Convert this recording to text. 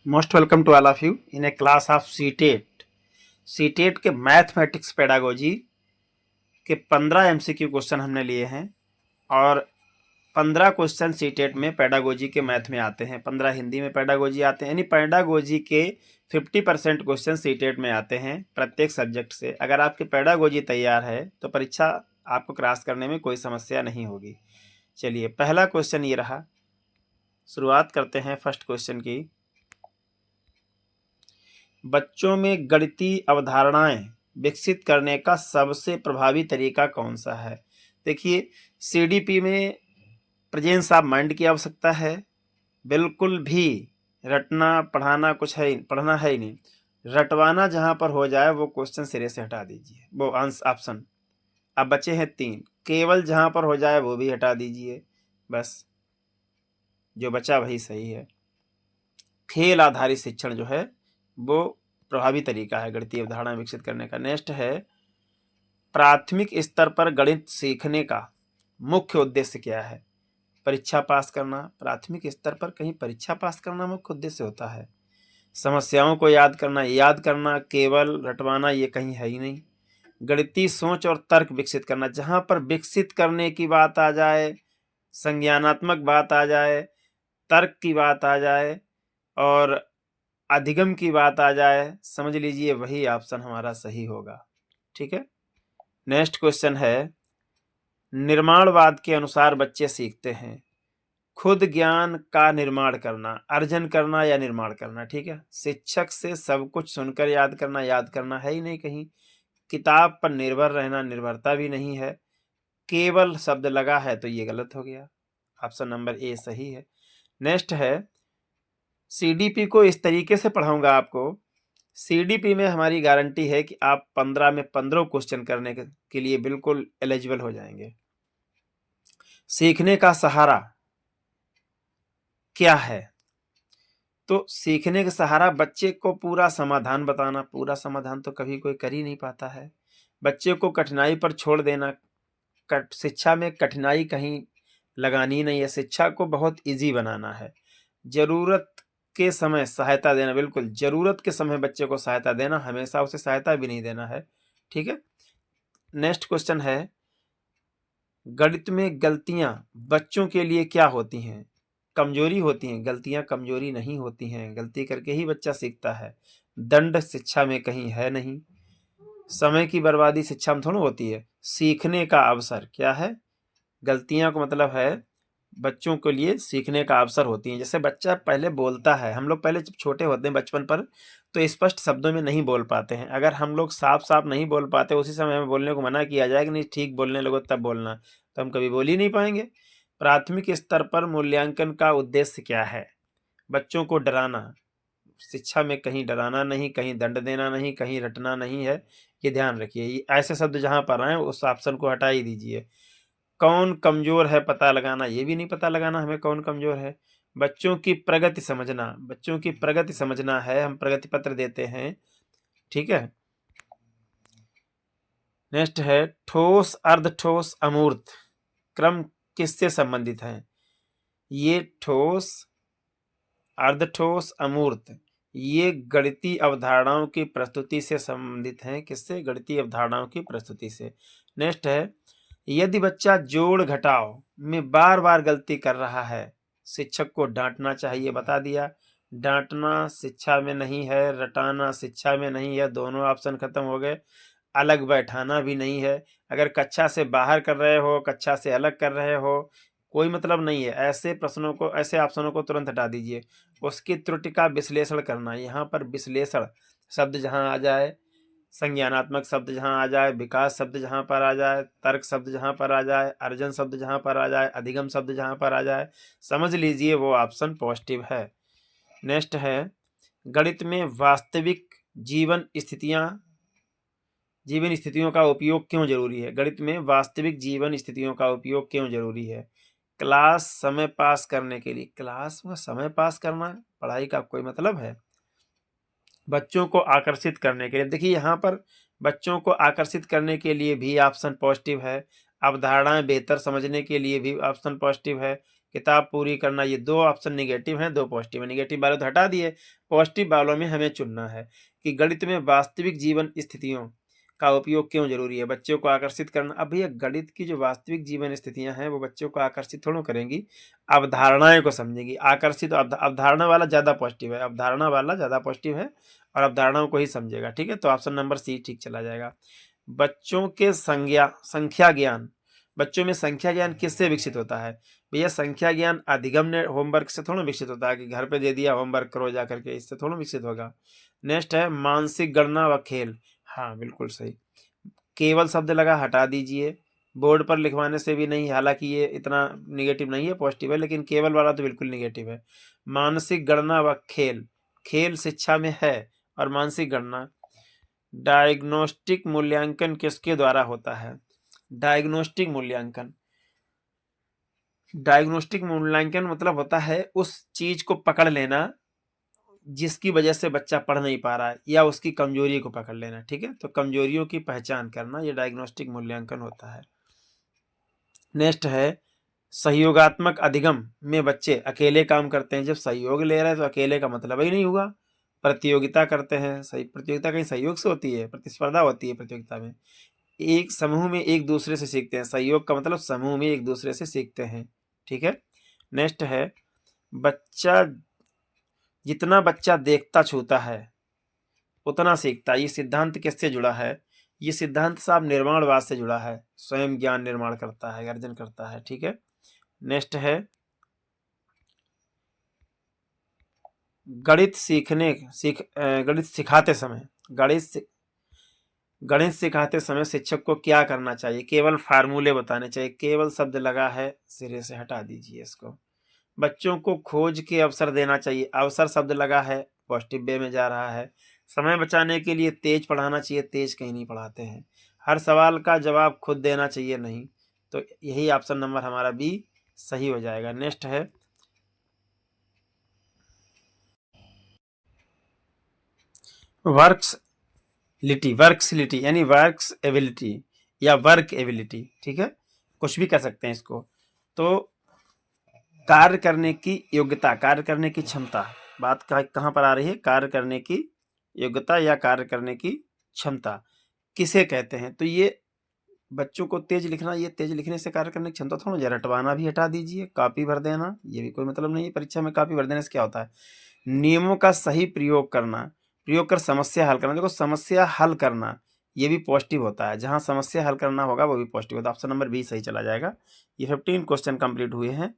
Most welcome to all of you in a class of CTET. CTET के mathematics pedagogy के 15 MCQ question हमने लिए हैं और 15 क्वेश्चन सीटेट में पेडागोजी के मैथ में आते हैं, 15 हिंदी में पेडागोजी आते हैं, यानी पेडागोजी के 50% क्वेश्चन सीटेट में आते हैं प्रत्येक सब्जेक्ट से। अगर आपकी पेडागोजी तैयार है तो परीक्षा आपको क्रॉस करने में कोई समस्या नहीं होगी। चलिए, पहला क्वेश्चन ये रहा। शुरुआत करते हैं फर्स्ट क्वेश्चन की। बच्चों में गणितीय अवधारणाएं विकसित करने का सबसे प्रभावी तरीका कौन सा है? देखिए, सीडीपी में प्रेजेंस ऑफ माइंड की आवश्यकता है। बिल्कुल भी रटना पढ़ाना कुछ है, पढ़ना है ही नहीं। रटवाना जहां पर हो जाए वो क्वेश्चन सिरे से हटा दीजिए, वो आंसर ऑप्शन। अब बचे हैं 3, केवल जहां पर हो जाए वो भी हटा दीजिए, बस जो बचा वही सही है। खेल आधारित शिक्षण जो है वो प्रभावी तरीका है गणितीय अवधारणा विकसित करने का। नेक्स्ट है, प्राथमिक स्तर पर गणित सीखने का मुख्य उद्देश्य क्या है? परीक्षा पास करना। प्राथमिक स्तर पर कहीं परीक्षा पास करना मुख्य उद्देश्य होता है? समस्याओं को याद करना केवल रटवाना ये कहीं है ही नहीं। गणितीय सोच और तर्क विकसित करना, जहां पर विकसित करने की बात आ जाए, संज्ञानात्मक बात आ जाए, तर्क की बात आ जाए और अधिगम की बात आ जाए, समझ लीजिए वही ऑप्शन हमारा सही होगा। ठीक है। नेक्स्ट क्वेश्चन है, निर्माणवाद के अनुसार बच्चे सीखते हैं खुद ज्ञान का निर्माण करना, अर्जन करना या निर्माण करना। ठीक है। शिक्षक से सब कुछ सुनकर याद करना है ही नहीं कहीं। किताब पर निर्भर रहना, निर्भरता भी नहीं है। केवल शब्द लगा है तो ये गलत हो गया। ऑप्शन नंबर ए सही है। नेक्स्ट है, सीडीपी को इस तरीके से पढ़ाऊंगा आपको। सीडीपी में हमारी गारंटी है कि आप 15 में 15 क्वेश्चन करने के लिए बिल्कुल एलिजिबल हो जाएंगे। सीखने का सहारा क्या है? तो सीखने का सहारा बच्चे को पूरा समाधान बताना। पूरा समाधान तो कभी कोई कर ही नहीं पाता है। बच्चे को कठिनाई पर छोड़ देना। शिक्षा में कठिनाई कहीं लगानी नहीं है, शिक्षा को बहुत इजी बनाना है। जरूरत के समय सहायता देना, बिल्कुल जरूरत के समय बच्चे को सहायता देना, हमेशा उसे सहायता भी नहीं देना है। ठीक है। नेक्स्ट क्वेश्चन है, गणित में गलतियां बच्चों के लिए क्या होती हैं? कमजोरी होती हैं। गलतियां कमजोरी नहीं होती हैं, गलती करके ही बच्चा सीखता है। दंड शिक्षा में कहीं है नहीं। समय की बर्बादी शिक्षा में थोड़ा होती है। सीखने का अवसर क्या है? गलतियां को मतलब है बच्चों के लिए सीखने का अवसर होती है। जैसे बच्चा पहले बोलता है, हम लोग पहले जब छोटे होते हैं बचपन पर तो स्पष्ट शब्दों में नहीं बोल पाते हैं। अगर हम लोग साफ साफ नहीं बोल पाते, उसी समय हमें बोलने को मना किया जाए कि नहीं ठीक बोलने लगो तब बोलना, तो हम कभी बोल ही नहीं पाएंगे। प्राथमिक स्तर पर मूल्यांकन का उद्देश्य क्या है? बच्चों को डराना। शिक्षा में कहीं डराना नहीं, कहीं दंड देना नहीं, कहीं रटना नहीं है, ये ध्यान रखिए। ये ऐसे शब्द जहां पर आए उस ऑप्शन को हटा ही दीजिए। कौन कमजोर है पता लगाना, ये भी नहीं पता लगाना हमें कौन कमजोर है। बच्चों की प्रगति समझना, बच्चों की प्रगति समझना है, हम प्रगति पत्र देते हैं। ठीक है। नेक्स्ट है, ठोस अर्धठोस अमूर्त क्रम किससे संबंधित है? ये ठोस अर्धठोस अमूर्त ये गणितीय अवधारणाओं की प्रस्तुति से संबंधित हैं। किससे? गणितीय अवधारणाओं की प्रस्तुति से। नेक्स्ट है, यदि बच्चा जोड़ घटाव में बार बार गलती कर रहा है, शिक्षक को डांटना चाहिए। बता दिया, डांटना शिक्षा में नहीं है, रटाना शिक्षा में नहीं है, दोनों ऑप्शन खत्म हो गए। अलग बैठाना भी नहीं है। अगर कक्षा से बाहर कर रहे हो, कक्षा से अलग कर रहे हो, कोई मतलब नहीं है। ऐसे प्रश्नों को, ऐसे ऑप्शनों को तुरंत हटा दीजिए। उसकी त्रुटि का विश्लेषण करना, यहाँ पर विश्लेषण शब्द जहाँ आ जाए, संज्ञानात्मक शब्द जहाँ आ जाए, विकास शब्द जहाँ पर आ जाए, तर्क शब्द जहाँ पर आ जाए, अर्जन शब्द जहाँ पर आ जाए, अधिगम शब्द जहाँ पर आ जाए, समझ लीजिए वो ऑप्शन पॉजिटिव है। नेक्स्ट है, गणित में वास्तविक जीवन स्थितियों का उपयोग क्यों जरूरी है? गणित में वास्तविक जीवन स्थितियों का उपयोग क्यों जरूरी है? क्लास समय पास करने के लिए। क्लास में समय पास करना पढ़ाई का कोई मतलब है? बच्चों को आकर्षित करने के लिए। देखिए यहाँ पर बच्चों को आकर्षित करने के लिए भी ऑप्शन पॉजिटिव है। अवधारणाएं बेहतर समझने के लिए भी ऑप्शन पॉजिटिव है। किताब पूरी करना, ये 2 ऑप्शन नेगेटिव हैं, 2 पॉजिटिव है। नेगेटिव वाले तो हटा दिए, पॉजिटिव वालों में हमें चुनना है कि गणित में वास्तविक जीवन स्थितियों का उपयोग क्यों जरूरी है, बच्चों को आकर्षित करना। अब भैया गणित की जो वास्तविक जीवन स्थितियां हैं वो बच्चों को आकर्षित थोड़ा करेंगी, अवधारणाएं को समझेंगी। आकर्षित अवधारणा वाला ज्यादा पॉजिटिव है, अवधारणा वाला ज्यादा पॉजिटिव है और अवधारणाओं को ही समझेगा। ठीक है, तो ऑप्शन नंबर सी ठीक चला जाएगा। बच्चों के संख्या ज्ञान, बच्चों में संख्या ज्ञान किससे विकसित होता है? भैया संख्या ज्ञान अधिगम ने होमवर्क से थोड़ा विकसित होता है कि घर पे दे दिया होमवर्क करो जा करके, इससे थोड़ा विकसित होगा। नेक्स्ट है मानसिक गणना व खेल। हाँ बिल्कुल सही, केवल शब्द लगा हटा दीजिए, बोर्ड पर लिखवाने से भी नहीं, हालांकि ये इतना निगेटिव नहीं है, पॉजिटिव है, लेकिन केवल वाला तो बिल्कुल निगेटिव है। मानसिक गणना व खेल, खेल शिक्षा में है और मानसिक गणना। डायग्नोस्टिक मूल्यांकन किसके द्वारा होता है? डायग्नोस्टिक मूल्यांकन, डायग्नोस्टिक मूल्यांकन मतलब होता है उस चीज को पकड़ लेना जिसकी वजह से बच्चा पढ़ नहीं पा रहा है, या उसकी कमजोरी को पकड़ लेना। ठीक है, तो कमजोरियों की पहचान करना, ये डायग्नोस्टिक मूल्यांकन होता है। नेक्स्ट है सहयोगात्मक अधिगम में बच्चे अकेले काम करते हैं। जब सहयोग ले रहे हैं तो अकेले का मतलब ही नहीं हुआ। प्रतियोगिता करते हैं, सही, प्रतियोगिता कहीं सहयोग से होती है, प्रतिस्पर्धा होती है प्रतियोगिता में। एक समूह में एक दूसरे से सीखते हैं, सहयोग का मतलब समूह में एक दूसरे से सीखते हैं। ठीक है, नेक्स्ट है बच्चा, जितना बच्चा देखता छूता है उतना सीखता है। ये सिद्धांत किससे जुड़ा है? ये सिद्धांत साहब निर्माणवाद से जुड़ा है। स्वयं ज्ञान निर्माण करता है, अर्जन करता है। ठीक है, नेक्स्ट है गणित गणित सिखाते समय, गणित सिखाते समय शिक्षक को क्या करना चाहिए? केवल फार्मूले बताने चाहिए, केवल शब्द लगा है सिरे से हटा दीजिए इसको। बच्चों को खोज के अवसर देना चाहिए, अवसर शब्द लगा है पॉजिटिव वे में जा रहा है। समय बचाने के लिए तेज पढ़ाना चाहिए, तेज कहीं नहीं पढ़ाते हैं। हर सवाल का जवाब खुद देना चाहिए, नहीं। तो यही ऑप्शन नंबर हमारा बी सही हो जाएगा। नेक्स्ट है वर्क्सलिटी यानी वर्क्स एबिलिटी या वर्क एबिलिटी। ठीक है, कुछ भी कह सकते हैं इसको। तो कार्य करने की योग्यता, कार्य करने की क्षमता, बात कहाँ पर आ रही है? कार्य करने की योग्यता या कार्य करने की क्षमता किसे कहते हैं? तो ये बच्चों को तेज लिखना, ये तेज लिखने से कार्य करने की क्षमता थोड़ा, जरा रटवाना भी हटा दीजिए, कॉपी भर देना, ये भी कोई मतलब नहीं है। परीक्षा में कॉपी भर देने से क्या होता है? नियमों का सही प्रयोग करना, प्रयोग कर समस्या हल करना। देखो समस्या हल करना ये भी पॉजिटिव होता है, जहां समस्या हल करना होगा वो भी पॉजिटिव होता है। ऑप्शन नंबर बी सही चला जाएगा। ये 15 क्वेश्चन कंप्लीट हुए हैं।